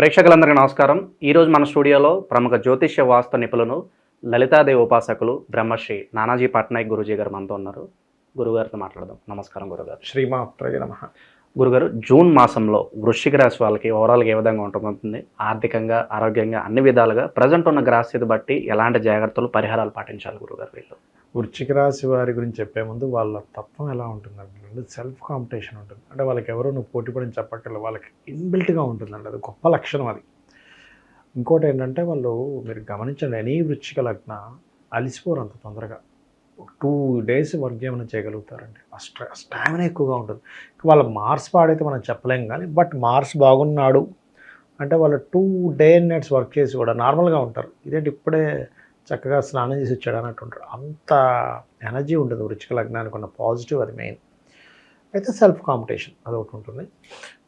ప్రేక్షకులందరికీ నమస్కారం. ఈరోజు మన స్టూడియోలో ప్రముఖ జ్యోతిష్య వాస్తు నిపుణులు, లలితాదేవి ఉపాసకులు బ్రహ్మశ్రీ నానాజీ పట్నాయక్ గురూజీ గారు మనతో ఉన్నారు. గురుగారితో మాట్లాడదాం. నమస్కారం గురుగారు. శ్రీమాత్రే నమః. గురుగారు, జూన్ మాసంలో వృశ్చిక రాశి వాళ్ళకి ఓవరాల్గా ఏ విధంగా ఉంటుంది? ఆర్థికంగా, ఆరోగ్యంగా అన్ని విధాలుగా ప్రజెంట్ ఉన్న గ్రహస్థితి బట్టి ఎలాంటి జాగ్రత్తలు, పరిహారాలు పాటించాలి గురుగారు వీళ్ళు? వృశ్చిక రాశి వారి గురించి చెప్పే ముందు వాళ్ళ తత్వం ఎలా ఉంటుందంటే సెల్ఫ్ కాంపిటీషన్ ఉంటుంది. అంటే వాళ్ళకి ఎవరో నువ్వు పోటీ పడిని చెప్పక్కర్లేదు, వాళ్ళకి ఇన్బిల్ట్గా ఉంటుందండి. అది గొప్ప లక్షణం అది. ఇంకోటి ఏంటంటే వాళ్ళు మీరు గమనించండి, ఎనీ వృశ్చిక లగ్న అలిసిపోరు అంత తొందరగా. 2 days వర్క్ ఏమైనా చేయగలుగుతారండి. స్టామినా ఎక్కువగా ఉంటుంది. వాళ్ళ మార్స్ పాడైతే మనం చెప్పలేం కానీ, బట్ మార్స్ బాగున్నాడు అంటే వాళ్ళు 2 day and nights వర్క్ చేసి కూడా నార్మల్గా ఉంటారు. ఇదేంటి ఇప్పుడే చక్కగా స్నానం చేసి వచ్చాడు అన్నట్టు ఉంటారు. అంత ఎనర్జీ ఉంటుంది వృశ్చిక లగ్నానికి ఉన్న పాజిటివ్, అది మెయిన్. అయితే సెల్ఫ్ కాంపిటీషన్ అదొకటి ఉంటుంది.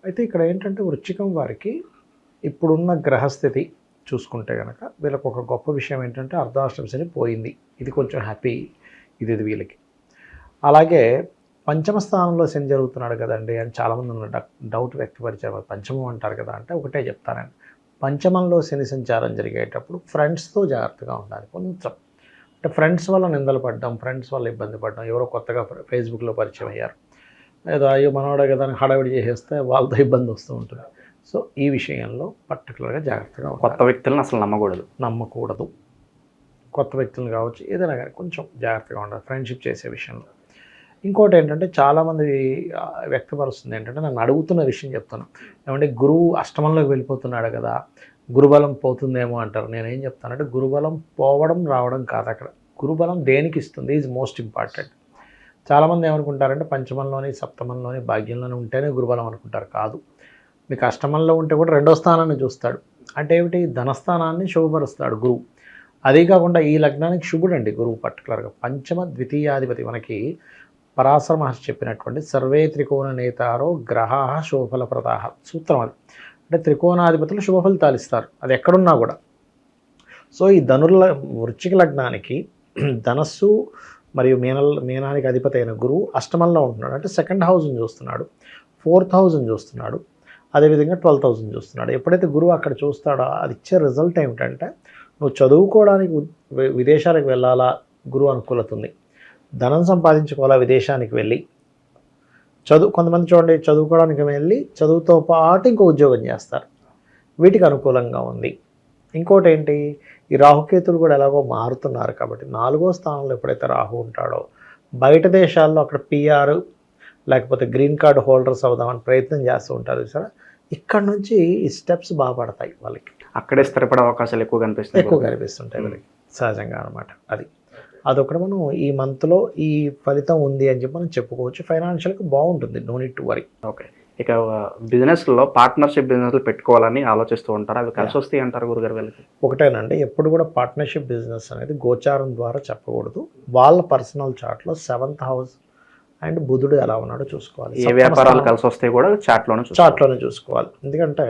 అయితే ఇక్కడ ఏంటంటే వృశ్చికం వారికి ఇప్పుడున్న గ్రహస్థితి చూసుకుంటే కనుక వీళ్ళకి ఒక గొప్ప విషయం ఏంటంటే అర్ధాష్టమ శని పోయింది. ఇది కొంచెం హ్యాపీ ఇది వీళ్ళకి. అలాగే పంచమ స్థానంలో శని జరుగుతున్నాడు కదండి అని చాలామంది డౌట్ వ్యక్తపరిచారు. పంచమం అంటారు కదా అంటే ఒకటే చెప్తానండి, పంచమంలో శని సంచారం జరిగేటప్పుడు ఫ్రెండ్స్తో జాగ్రత్తగా ఉండాలి కొంచెం. అంటే ఫ్రెండ్స్ వల్ల నిందలు పడ్డం, ఫ్రెండ్స్ వల్ల ఇబ్బంది పడ్డం, ఎవరో కొత్తగా ఫేస్బుక్లో పరిచయం అయ్యారు, ఏదో అయ్యో మనవాడే కదా అని హడావిడి చేసేస్తే వాళ్ళతో ఇబ్బంది వస్తూ ఉంటుంది. సో ఈ విషయంలో పర్టికులర్గా జాగ్రత్తగా ఉండాలి. కొత్త వ్యక్తులను అసలు నమ్మకూడదు. కొత్త వ్యక్తులను కావచ్చు, ఏదైనా కానీ కొంచెం జాగ్రత్తగా ఉండాలి ఫ్రెండ్షిప్ చేసే విషయంలో. ఇంకోటి ఏంటంటే చాలామంది వ్యక్తపరుస్తుంది ఏంటంటే, నన్ను అడుగుతున్న విషయం చెప్తాను, ఏమంటే గురువు అష్టమంలోకి వెళ్ళిపోతున్నాడు కదా, గురుబలం పోతుందేమో అంటారు. నేనేం చెప్తానంటే గురుబలం పోవడం రావడం కాదు, అక్కడ గురుబలం దేనికి ఇస్తుంది ఈజ్ మోస్ట్ ఇంపార్టెంట్. చాలామంది ఏమనుకుంటారంటే పంచమంలోని, సప్తమంలోని, భాగ్యంలోని ఉంటేనే గురుబలం అనుకుంటారు. కాదు, మీకు అష్టమంలో ఉంటే కూడా 2వ స్థానాన్ని చూస్తాడు. అంటే ఏమిటి, ధనస్థానాన్ని శుభపరుస్తాడు గురువు. అదే కాకుండా ఈ లగ్నానికి శుభుడు అండి గురువు. పర్టికులర్గా పంచమ ద్వితీయాధిపతి. మనకి పరాశర మహర్షి చెప్పినటువంటి సర్వే త్రికోణ నేతారో గ్రహా శుభఫలప్రదా సూత్రం అది. అంటే త్రికోణాధిపతులు శుభ ఫలితాలు ఇస్తారు, అది ఎక్కడున్నా కూడా. సో ఈ వృశ్చిక లగ్నానికి ధనస్సు మరియు మీనానికి అధిపతి అయిన గురువు అష్టమంలో ఉంటున్నాడు. అంటే 2nd హౌస్ని చూస్తున్నాడు, 4th హౌస్ని చూస్తున్నాడు, అదేవిధంగా 12th హౌస్ని చూస్తున్నాడు. ఎప్పుడైతే గురువు అక్కడ చూస్తాడో అది ఇచ్చే రిజల్ట్ ఏమిటంటే, నువ్వు చదువుకోవడానికి విదేశాలకు వెళ్ళాలా, గురువు అనుకూలత ఉంది. ధనం సంపాదించుకోవాలా, విదేశానికి వెళ్ళి కొంతమంది చూడండి చదువుకోవడానికి వెళ్ళి చదువుతో పాటు ఇంకో ఉద్యోగం చేస్తారు, వీటికి అనుకూలంగా ఉంది. ఇంకోటి ఏంటి, ఈ రాహుకేతులు కూడా ఎలాగో మారుతున్నారు కాబట్టి 4వ స్థానంలో ఎప్పుడైతే రాహు ఉంటాడో, బయట దేశాల్లో అక్కడ PR లేకపోతే గ్రీన్ కార్డ్ హోల్డర్స్ అవుదామని ప్రయత్నం చేస్తూ ఉంటారు సార్. ఇక్కడ నుంచి ఈ స్టెప్స్ బాగా పడతాయి వాళ్ళకి, అక్కడే స్థిరపడే అవకాశాలు ఎక్కువ కనిపిస్తుంటాయి వాళ్ళకి సహజంగా అనమాట. అదొకటి మనం ఈ మంత్లో ఈ ఫలితం ఉంది అని చెప్పి మనం చెప్పుకోవచ్చు. ఫైనాన్షియల్గా బాగుంటుంది, no need to worry. Okay. ఇక బిజినెస్లో పార్ట్నర్షిప్ బిజినెస్లు పెట్టుకోవాలని ఆలోచిస్తూ ఉంటారు, అవి కలిసి వస్తాయి అంటారు గురుగారు వీళ్ళకి? ఒకటేనండి, ఎప్పుడు కూడా పార్ట్నర్షిప్ బిజినెస్ అనేది గోచారం ద్వారా చెప్పకూడదు. వాళ్ళ పర్సనల్ చార్ట్లో 7th హౌస్ అండ్ బుధుడు ఎలా ఉన్నాడో చూసుకోవాలి. ఏ వ్యాపారాలు కలిసి వస్తాయి కూడా చార్ట్లోనే చూసుకోవాలి. ఎందుకంటే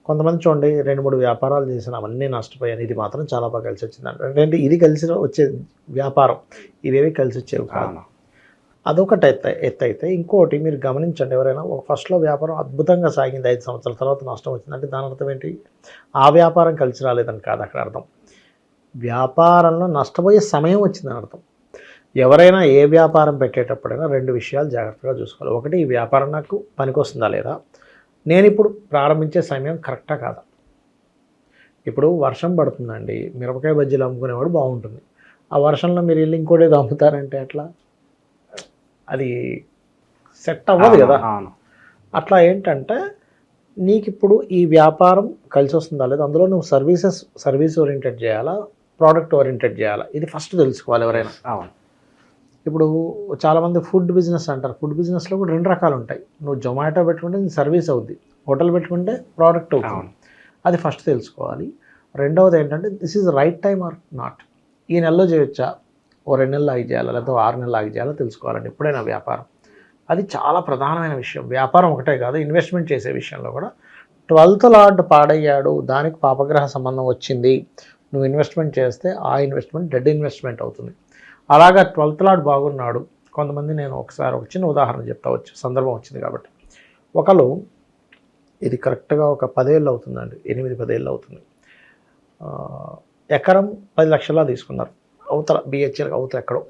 కొంతమంది చూడండి 2-3 వ్యాపారాలు చేసిన అవన్నీ నష్టపోయాను, ఇది మాత్రం చాలా బాగా కలిసి వచ్చిందంట. అంటే ఇది కలిసి వచ్చే వ్యాపారం, ఇవేవి కలిసి వచ్చేవి కాదు. అదొకటి ఎత్తు అయితే, ఇంకోటి మీరు గమనించండి, ఎవరైనా ఫస్ట్లో వ్యాపారం అద్భుతంగా సాగింది, 5 సంవత్సరాల తర్వాత నష్టం వచ్చిందంటే దాని అర్థం ఏంటి, ఆ వ్యాపారం కలిసి రాలేదని కాదు అక్కడ అర్థం, వ్యాపారంలో నష్టపోయే సమయం వచ్చిందని అర్థం. ఎవరైనా ఏ వ్యాపారం పెట్టేటప్పుడైనా 2 విషయాలు జాగ్రత్తగా చూసుకోవాలి. ఒకటి, ఈ వ్యాపారం నాకు పనికొస్తుందా లేదా, నేను ఇప్పుడు ప్రారంభించే సమయం కరెక్టా కాదా. ఇప్పుడు వర్షం పడుతుందండి, మిరపకాయ బజ్జీలు అమ్ముకునేవాడు బాగుంటుంది, ఆ వర్షంలో మీరు వెళ్ళి ఇంకోటేదో అమ్ముతారంటే ఎట్లా, అది సెట్ అవ్వదు కదా. అట్లా ఏంటంటే నీకు ఇప్పుడు ఈ వ్యాపారం కలిసి వస్తుందా లేదా, అందులో నువ్వు సర్వీస్ ఓరియంటెడ్ చేయాలా, ప్రోడక్ట్ ఓరియంటెడ్ చేయాలా, ఇది ఫస్ట్ తెలుసుకోవాలి ఎవరైనా. ఇప్పుడు చాలామంది ఫుడ్ బిజినెస్ అంటారు, ఫుడ్ బిజినెస్లో కూడా 2 రకాలు ఉంటాయి. నువ్వు జొమాటో పెట్టుకుంటే సర్వీస్ అవుద్ది, హోటల్ పెట్టుకుంటే ప్రోడక్ట్ అవుతుంది, అది ఫస్ట్ తెలుసుకోవాలి. రెండవది ఏంటంటే this is right time or not, ఈ నెలలో చేయొచ్చా, ఓ 2 నెలలు ఆగి చేయాలా, లేకపోతే 6 నెలలు ఆగి చేయాలో తెలుసుకోవాలండి ఎప్పుడైనా వ్యాపారం. అది చాలా ప్రధానమైన విషయం. వ్యాపారం ఒకటే కాదు, ఇన్వెస్ట్మెంట్ చేసే విషయంలో కూడా 12th లార్డ్ పాడయ్యాడు, దానికి పాపగ్రహ సంబంధం వచ్చింది, నువ్వు ఇన్వెస్ట్మెంట్ చేస్తే ఆ ఇన్వెస్ట్మెంట్ డెడ్ ఇన్వెస్ట్మెంట్ అవుతుంది. అలాగా 12th లార్డ్ బాగున్నాడు. కొంతమంది, నేను ఒకసారి ఒక చిన్న ఉదాహరణ చెప్తా, సందర్భం వచ్చింది కాబట్టి, ఒకళ్ళు ఇది కరెక్ట్గా ఒక 10 ఏళ్ళు అవుతుందండి, 8-10 ఏళ్ళు అవుతుంది. ఎకరం 10 లక్షలా తీసుకున్నారు. అవతల బిహెచ్ఎల్ అవతల ఎక్కడో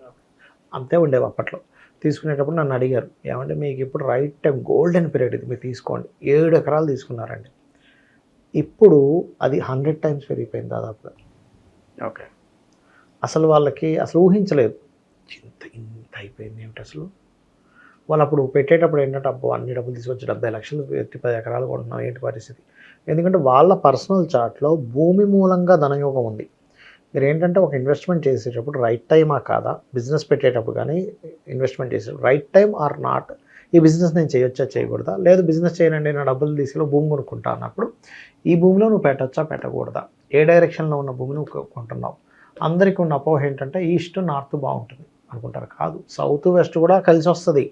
అంతే ఉండేవి అప్పట్లో. తీసుకునేటప్పుడు నన్ను అడిగారు, ఏమంటే మీకు ఇప్పుడు రైట్ టైం గోల్డెన్ పీరియడ్ ఇది, మీరు తీసుకోండి. 7 ఎకరాలు తీసుకున్నారండి. ఇప్పుడు అది 100 టైమ్స్ పెరిగిపోయింది దాదాపుగా. ఓకే. అసలు వాళ్ళకి అసలు ఊహించలేదు, ఇంత అయిపోయింది ఏమిటి అసలు. వాళ్ళు అప్పుడు పెట్టేటప్పుడు ఏంటంటే, అబ్బో అన్ని డబ్బులు తీసుకొచ్చి 70 లక్షలు పెట్టి 10 ఎకరాలు కొంటున్నాం ఏంటి పరిస్థితి. ఎందుకంటే వాళ్ళ పర్సనల్ చార్ట్లో భూమి మూలంగా ధనయోగం ఉంది. మీరు ఏంటంటే ఒక ఇన్వెస్ట్మెంట్ చేసేటప్పుడు రైట్ టైమా కాదా, బిజినెస్ పెట్టేటప్పుడు కానీ ఇన్వెస్ట్మెంట్ చేసేటప్పుడు రైట్ టైం ఆర్ నాట్, ఈ బిజినెస్ నేను చేయొచ్చా చేయకూడదా, లేదు బిజినెస్ చేయనండి నా డబ్బులు తీసుకెళ్ళి భూమి కొనుక్కుంటా అన్నప్పుడు ఈ భూమిలో నువ్వు పెట్టచ్చా పెట్టకూడదా, ఏ డైరెక్షన్లో ఉన్న భూమిని నువ్వు కొంటున్నావు. అందరికీ ఉన్న అపోహ ఏంటంటే ఈస్ట్ నార్త్ బాగుంటుంది అనుకుంటారు, కాదు, సౌత్ వెస్ట్ కూడా కలిసి వస్తుంది.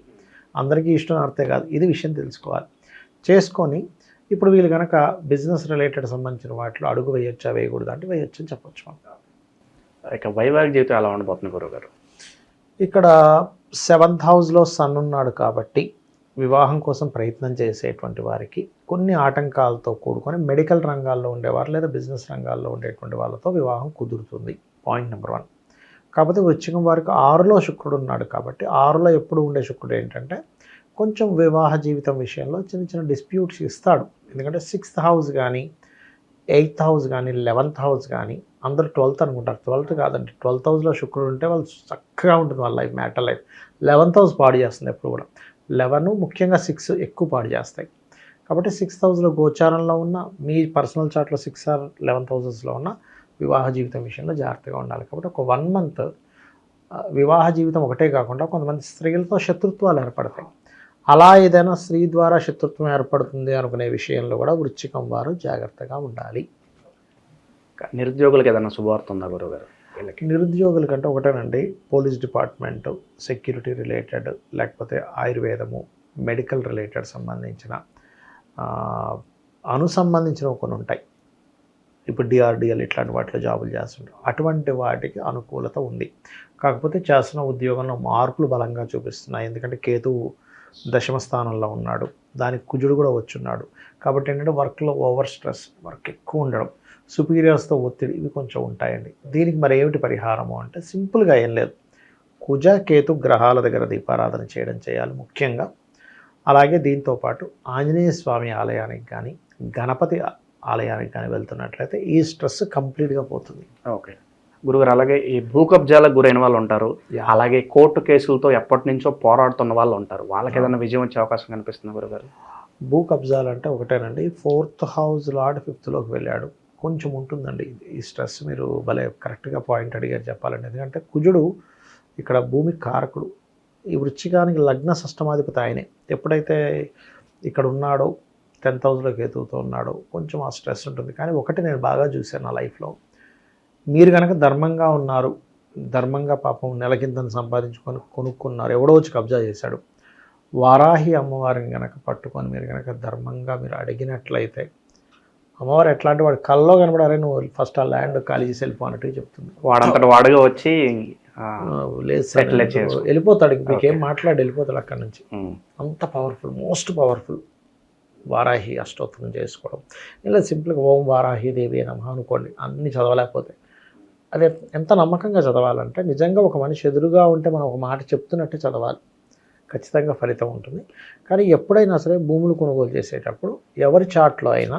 అందరికీ ఈస్ట్ నార్తే కాదు, ఇది విషయం తెలుసుకోవాలి. చేసుకొని ఇప్పుడు వీళ్ళు కనుక బిజినెస్ రిలేటెడ్ సంబంధించిన వాటిలో అడుగు వేయొచ్చా వేయకూడదు అంటే వేయొచ్చు అని చెప్పొచ్చు మనం. ఇక వైవాహిక జీవితం ఎలా ఉండబోతుంది గురుగారు? ఇక్కడ 7th హౌస్లో సన్ ఉన్నాడు కాబట్టి వివాహం కోసం ప్రయత్నం చేసేటువంటి వారికి కొన్ని ఆటంకాలతో కూడుకొని మెడికల్ రంగాల్లో ఉండేవారు లేదా బిజినెస్ రంగాల్లో ఉండేటువంటి వాళ్ళతో వివాహం కుదురుతుంది. Point number 1. కాకపోతే వృశ్చికం వారికి 6లో శుక్రుడు ఉన్నాడు కాబట్టి 6లో ఎప్పుడు ఉండే శుక్రుడు ఏంటంటే కొంచెం వివాహ జీవితం విషయంలో చిన్న చిన్న డిస్ప్యూట్స్ ఇస్తాడు. ఎందుకంటే 6th హౌస్ కానీ 8th హౌస్ కానీ 11th హౌస్ కానీ, అందరూ 12th అనుకుంటారు, 12th కాదండి, 12th హౌస్లో శుక్రుడు ఉంటే వాళ్ళు చక్కగా ఉంటుంది వాళ్ళ life, matter life. 11th house పాడు చేస్తుంది ఎప్పుడు కూడా. 11 ముఖ్యంగా 6 ఎక్కువ పాడు చేస్తాయి. కాబట్టి 6th హౌస్లో గోచారంలో ఉన్న మీ పర్సనల్ చార్ట్లో 6 ఆర్ 11th హౌసెస్లో ఉన్న వివాహ జీవితం విషయంలో జాగ్రత్తగా ఉండాలి. కాబట్టి ఒక 1 month వివాహ జీవితం ఒకటే కాకుండా కొంతమంది స్త్రీలతో శత్రుత్వాలు ఏర్పడతాయి. అలా ఏదైనా స్త్రీ ద్వారా శత్రుత్వం ఏర్పడుతుంది అనుకునే విషయంలో కూడా వృశ్చికం వారు జాగ్రత్తగా ఉండాలి. నిరుద్యోగులకు ఏదైనా శుభవార్త ఉందా గురుగారు? నిరుద్యోగుల కంటే ఒకటేనండి, పోలీస్ డిపార్ట్మెంటు, సెక్యూరిటీ రిలేటెడ్, లేకపోతే ఆయుర్వేదము, మెడికల్ రిలేటెడ్ సంబంధించిన సంబంధించినవి కొన్ని ఉంటాయి. ఇప్పుడు డిఆర్డిఎల్ ఇట్లాంటి వాటిలో జాబులు చేస్తుంటారు, అటువంటి వాటికి అనుకూలత ఉంది. కాకపోతే చేస్తున్న ఉద్యోగంలో మార్పులు బలంగా చూపిస్తున్నాయి. ఎందుకంటే కేతువు 10వ స్థానంలో ఉన్నాడు, దానికి కుజుడు కూడా వచ్చున్నాడు. కాబట్టి ఏంటంటే వర్క్లో ఓవర్ స్ట్రెస్, వర్క్ ఎక్కువ ఉండడం, సుపీరియర్స్తో ఒత్తిడి, ఇవి కొంచెం ఉంటాయండి. దీనికి మరి ఏమిటి పరిహారము అంటే సింపుల్గా ఏం లేదు, కుజ కేతు గ్రహాల దగ్గర దీపారాధన చేయాలి ముఖ్యంగా. అలాగే దీంతోపాటు ఆంజనేయ స్వామి ఆలయానికి కానీ గణపతి ఆలయానికి కానీ వెళ్తున్నట్లయితే ఈ స్ట్రెస్ కంప్లీట్గా పోతుంది. ఓకే గురుగారు, అలాగే ఈ భూ కబ్జాలకు గురైన వాళ్ళు ఉంటారు, అలాగే కోర్టు కేసులతో ఎప్పటి నుంచో పోరాడుతున్న వాళ్ళు ఉంటారు, వాళ్ళకి ఏదైనా విజయం వచ్చే అవకాశం కనిపిస్తుంది గురుగారు? భూ కబ్జాలు అంటే ఒకటేనండి, 4th హౌస్ లార్డ్ 5thలోకి వెళ్ళాడు, కొంచెం ఉంటుందండి ఈ స్ట్రెస్. మీరు భలే కరెక్ట్గా పాయింట్ అడిగారు చెప్పాలండి. ఎందుకంటే కుజుడు ఇక్కడ భూమి కారకుడు, ఈ వృశ్చికానికి లగ్న షష్టమాధిపతి ఆయనే. ఎప్పుడైతే ఇక్కడ ఉన్నాడో 10th హౌస్లో కేతువుతో ఉన్నాడో కొంచెం ఆ స్ట్రెస్ ఉంటుంది. కానీ ఒకటి నేను బాగా చూశాను నా లైఫ్లో, మీరు కనుక ధర్మంగా ఉన్నారు, ధర్మంగా పాపం నెలకింతను సంపాదించుకొని కొనుక్కున్నారు, ఎవడో వచ్చి కబ్జా చేశాడు, వారాహి అమ్మవారిని కనుక పట్టుకొని మీరు కనుక ధర్మంగా మీరు అడిగినట్లయితే అమ్మవారు ఎట్లాంటి వాడు కల్లో కనబడారే, నువ్వు ఫస్ట్ ఆ ల్యాండ్ ఖాళీ చేసి వెళ్ళిపో అన్నట్టు చెప్తుంది. వాడంతట వాడుగా వచ్చి లేదు వెళ్ళిపోతాడు, మీకేం మాట్లాడి వెళ్ళిపోతాడు అక్కడి నుంచి. అంత పవర్ఫుల్, మోస్ట్ పవర్ఫుల్ వారాహి అష్టోత్తరం చేసుకోవడం. ఇలా సింపుల్గా ఓం వారాహి దేవి నమః అనుకోండి, అన్నీ చదవలేకపోతే. అదే ఎంత నమ్మకంగా చదవాలంటే నిజంగా ఒక మనిషి ఎదురుగా ఉంటే మనం ఒక మాట చెప్తున్నట్టే చదవాలి, ఖచ్చితంగా ఫలితం ఉంటుంది. కానీ ఎప్పుడైనా సరే భూములు కొనుగోలు చేసేటప్పుడు ఎవరి చార్ట్లో అయినా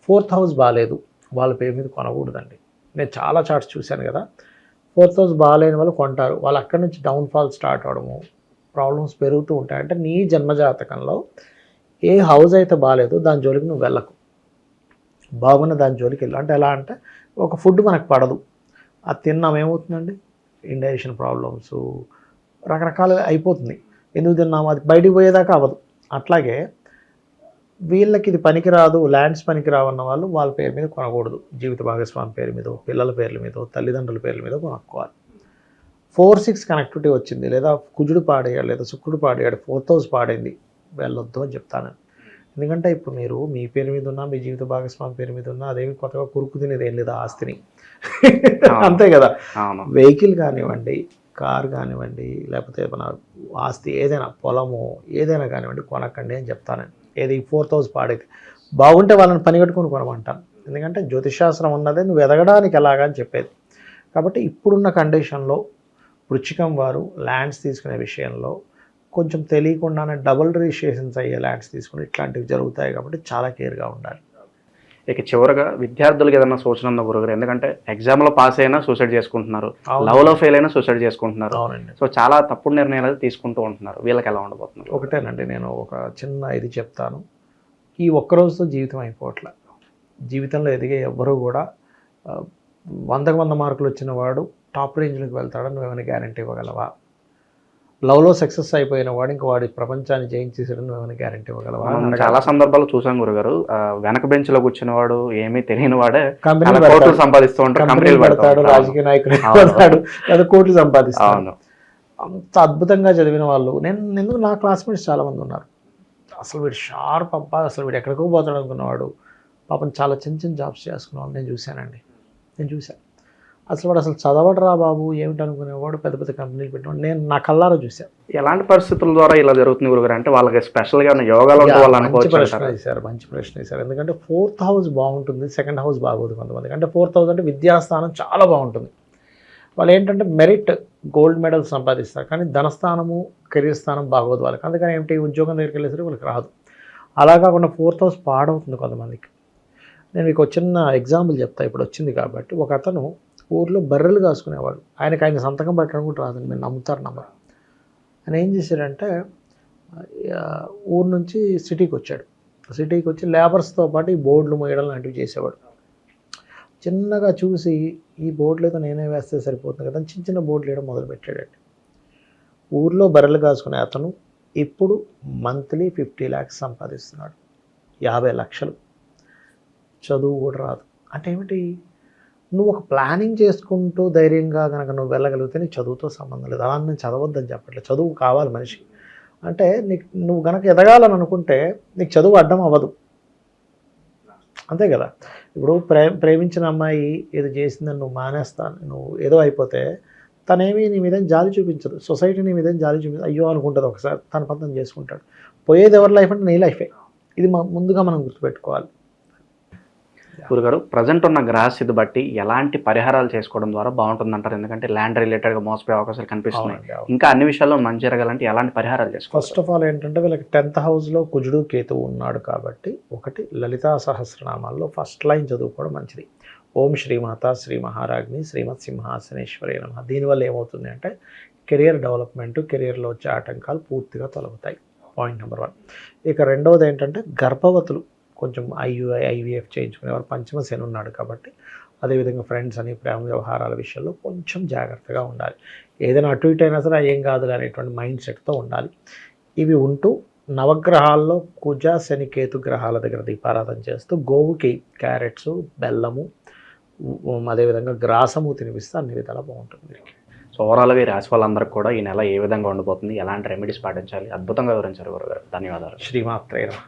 4th హౌస్ బాగాలేదు వాళ్ళ పేరు మీద కొనకూడదండి. నేను చాలా చార్ట్స్ చూశాను కదా, 4th హౌస్ బాగాలేని వాళ్ళు కొంటారు, వాళ్ళు అక్కడి నుంచి డౌన్ఫాల్ స్టార్ట్ అవడము, ప్రాబ్లమ్స్ పెరుగుతూ ఉంటాయి. అంటే నీ జన్మజాతకంలో ఏ హౌస్ అయితే బాగాలేదు దాని జోలికి నువ్వు వెళ్ళకు, బాగున్న దాని జోలికి వెళ్ళు. అంటే ఎలా అంటే ఒక ఫుడ్ మనకు పడదు, అది తిన్నాం ఏమవుతుందండి, ఇండైజెషన్ ప్రాబ్లమ్స్ రకరకాలుగా అయిపోతుంది. ఎందుకు తిన్నాము, అది బయటికి పోయేదాకా అవ్వదు. అట్లాగే వీళ్ళకి ఇది పనికిరాదు, ల్యాండ్స్ పనికిరావు అన్న వాళ్ళు వాళ్ళ పేరు మీద కొనకూడదు, జీవిత భాగస్వామి పేరు మీద, పిల్లల పేర్ల మీద, తల్లిదండ్రుల పేర్ల మీద కొనుక్కోవాలి. 4-6 కనెక్టివిటీ వచ్చింది, లేదా కుజుడు పాడేయాడు, లేదా శుక్రుడు పాడేయాడు, 4th హౌస్ పాడైంది, వెళ్ళొద్దు అని చెప్తాను. ఎందుకంటే ఇప్పుడు మీరు మీ పేరు మీద ఉన్నా, మీ జీవిత భాగస్వామి పేరు మీద ఉన్నా, అదేమి కొత్తగా కురుకు తినేది ఏం లేదు ఆస్తిని, అంతే కదా. వెహికల్ కానివ్వండి, కార్ కానివ్వండి, లేకపోతే మన ఆస్తి ఏదైనా, పొలము ఏదైనా కానివ్వండి కొనకండి అని చెప్తాను. ఏది 4th హౌస్ పాడైతే బాగుంటే వాళ్ళని పని కట్టుకొని కొనమంటాను. ఎందుకంటే జ్యోతిషాస్త్రం ఉన్నదే నువ్వు ఎదగడానికి ఎలాగా అని చెప్పేది. కాబట్టి ఇప్పుడున్న కండిషన్లో వృచ్చికం వారు ల్యాండ్స్ తీసుకునే విషయంలో కొంచెం తెలియకుండానే డబుల్ రిజిస్ట్రేషన్స్ అయ్యే ల్యాండ్స్ తీసుకుని ఇట్లాంటివి జరుగుతాయి. కాబట్టి చాలా కేర్గా ఉండాలి. ఇక చివరగా విద్యార్థులకు ఏదైనా సూచన ఉందా గురుగారు? ఎందుకంటే ఎగ్జామ్లో పాస్ అయినా సూసైడ్ చేసుకుంటున్నారు, అవును. లవ్లో ఫెయిల్ అయినా సూసైడ్ చేసుకుంటున్నారు. అవునండి. సో చాలా తప్పుడు నిర్ణయాలు తీసుకుంటూ ఉంటున్నారు. వీళ్ళకి ఎలా ఉండబోతున్నారు? ఒకటేనండి, నేను ఒక చిన్న ఇది చెప్తాను. ఈ ఒక్కరోజుతో జీవితం అయిపోవట్లే. జీవితంలో ఎదిగే ఎవ్వరూ కూడా 100కు 100 మార్కులు వచ్చిన వాడు టాప్ రేంజ్లోకి వెళ్తాడని నువ్వేమైనా గ్యారంటీ ఇవ్వగలవా? లవ్లో సక్సెస్ అయిపోయిన వాడు ఇంకా వాడి ప్రపంచాన్ని జయించేసాడని నువ్వేమైనా గ్యారంటీ ఇవ్వగలవా? మనం చాలా సందర్భాలు చూసాం గురుగారు. వెనక బెంచ్ లో కూర్చున్న వాడు ఏమీ తెలియని వాడే కంపెనీ చాలా కోట్లు సంపాదిస్తూ ఉంటాడు, కంపెనీలు పెడతాడు, రాజకీయ నాయకులు పెడతాడు, లేదా కోట్లు సంపాదిస్తాడు. అవును. అంత అద్భుతంగా చదివిన వాళ్ళు ఎందుకు నా క్లాస్మేట్స్ చాలామంది ఉన్నారు. అసలు వీడు షార్ప్ అబ్బా, అసలు వీడు ఎక్కడికో పోతాడు అనుకున్నవాడు పాపం చాలా చిన్న చిన్న జాబ్స్ చేసుకునేవాళ్ళు నేను చూశానండి. చూశాను. వాడు అసలు చదవడరా బాబు ఏమిటి అనుకునేవాడు పెద్ద పెద్ద కంపెనీలు పెట్టినవాడు నేను నా కళ్ళారా చూశాను. ఎలాంటి పరిస్థితుల ద్వారా ఇలా జరుగుతుంది గురుగారు? అంటే వాళ్ళకి స్పెషల్గా యోగాలు ఉంటే వాళ్ళు అనుకోవచ్చు. మంచి ప్రశ్న వేశారు. ఎందుకంటే 4th హౌస్ బాగుంటుంది, 2nd హౌస్ బాగోదు కొంతమందికి. అంటే 4th హౌస్ అంటే విద్యాస్థానం చాలా బాగుంటుంది. వాళ్ళు ఏంటంటే మెరిట్ గోల్డ్ మెడల్ సంపాదిస్తారు, కానీ ధనస్థానము కెరీర్ స్థానం బాగోదు వాళ్ళకి. అందుకని ఏమిటి ఉద్యోగం దగ్గరికి వెళ్ళేసరికి వాళ్ళకి రాదు. అలా కాకుండా 4th హౌస్ పాడవుతుంది కొంతమందికి. నేను మీకు ఒక చిన్న ఎగ్జాంపుల్ చెప్తా, ఇప్పుడు వచ్చింది కాబట్టి. ఒక అతను ఊర్లో బర్రెలు కాసుకునేవాడు. ఆయన సంతకం పెట్టడం కూడా రాదండి, మీరు నమ్ముతారు నమ్మరు. ఆయన ఏం చేశాడంటే ఊరు నుంచి సిటీకి వచ్చాడు. సిటీకి వచ్చి లేబర్స్తో పాటు ఈ బోర్డులు మోయడం లాంటివి చేసేవాడు. చిన్నగా చూసి ఈ బోర్డులు ఏదో నేనే వేస్తే సరిపోతుంది కదా చిన్న చిన్న బోర్డులు వేయడం మొదలుపెట్టాడండి. ఊర్లో బర్రెలు కాసుకునే అతను ఇప్పుడు మంత్లీ 50 lakhs సంపాదిస్తున్నాడు, 50 లక్షలు. చదువు కూడా రాదు. అంటే ఏమిటి, నువ్వు ఒక ప్లానింగ్ చేసుకుంటూ ధైర్యంగా కనుక నువ్వు వెళ్ళగలిగితే నీకు చదువుతో సంబంధం లేదు. అలా నేను చదవద్దని చెప్పట్లేదు, చదువు కావాలి మనిషికి. అంటే నువ్వు కనుక ఎదగాలని అనుకుంటే నీకు చదువు అడ్డం అవ్వదు, అంతే కదా. ఇప్పుడు ప్రేమించిన అమ్మాయి ఏదో చేసిందని నువ్వు మానేస్తాను, నువ్వు ఏదో అయిపోతే తనేమి నీ మీద జాలి చూపించదు, సొసైటీ నీ మీద జాలి చూపించదు, అయ్యో అనుకుంటుంది. ఒకసారి తన పని చేసుకుంటాడు. పోయేది ఎవరి లైఫ్ అంటే నీ లైఫే. ఇది ముందుగా మనం గుర్తుపెట్టుకోవాలి. గురుగారు, ప్రజెంట్ ఉన్న గ్రహస్థితి బట్టి ఎలాంటి పరిహారాలు చేసుకోవడం ద్వారా బాగుంటుంది అంటారు? ఎందుకంటే ల్యాండ్ రిలేటెడ్గా మోసపోయే అవకాశాలు కనిపిస్తున్నాయి. ఇంకా అన్ని విషయాల్లో మంచి జరగాలంటే ఎలాంటి పరిహారాలు చేసుకోవాలి? ఫస్ట్ ఆఫ్ ఆల్ ఏంటంటే వీళ్ళకి 10th హౌస్లో కుజుడు కేతువు ఉన్నాడు కాబట్టి ఒకటి లలితా సహస్రనామాల్లో ఫస్ట్ లైన్ చదువుకోవడం మంచిది. ఓం శ్రీమాత శ్రీ మహారాజ్ని శ్రీమత్ సింహాసనేశ్వరి నమః. దీనివల్ల ఏమవుతుంది అంటే కెరియర్ డెవలప్మెంట్, కెరియర్లో వచ్చే ఆటంకాలు పూర్తిగా తొలగుతాయి. Point number 1. ఇక రెండవది ఏంటంటే గర్భవతులు కొంచెం IVF చేయించుకునేవారు. పంచమ శని ఉన్నాడు కాబట్టి అదేవిధంగా ఫ్రెండ్స్ అని ప్రేమ వ్యవహారాల విషయంలో కొంచెం జాగ్రత్తగా ఉండాలి. ఏదైనా అటు ఇటు అయినా సరే ఏం కాదు అనేటువంటి మైండ్ సెట్తో ఉండాలి. ఇవి ఉంటూ నవగ్రహాల్లో కుజ శని కేతు గ్రహాల దగ్గర దీపారాధన చేస్తూ గోవుకి క్యారెట్స్, బెల్లము, అదేవిధంగా గ్రాసము తినిపిస్తే అన్ని విధాలా బాగుంటుంది. సో ఓవరాల్గా ఈ రాశి వాళ్ళందరికీ కూడా ఈ నెల ఏ విధంగా ఉండబోతుంది, ఎలాంటి రెమెడీస్ పాటించాలి, అద్భుతంగా వివరించారు గురుగారు. ధన్యవాదాలు. శ్రీమాత్రే నమః.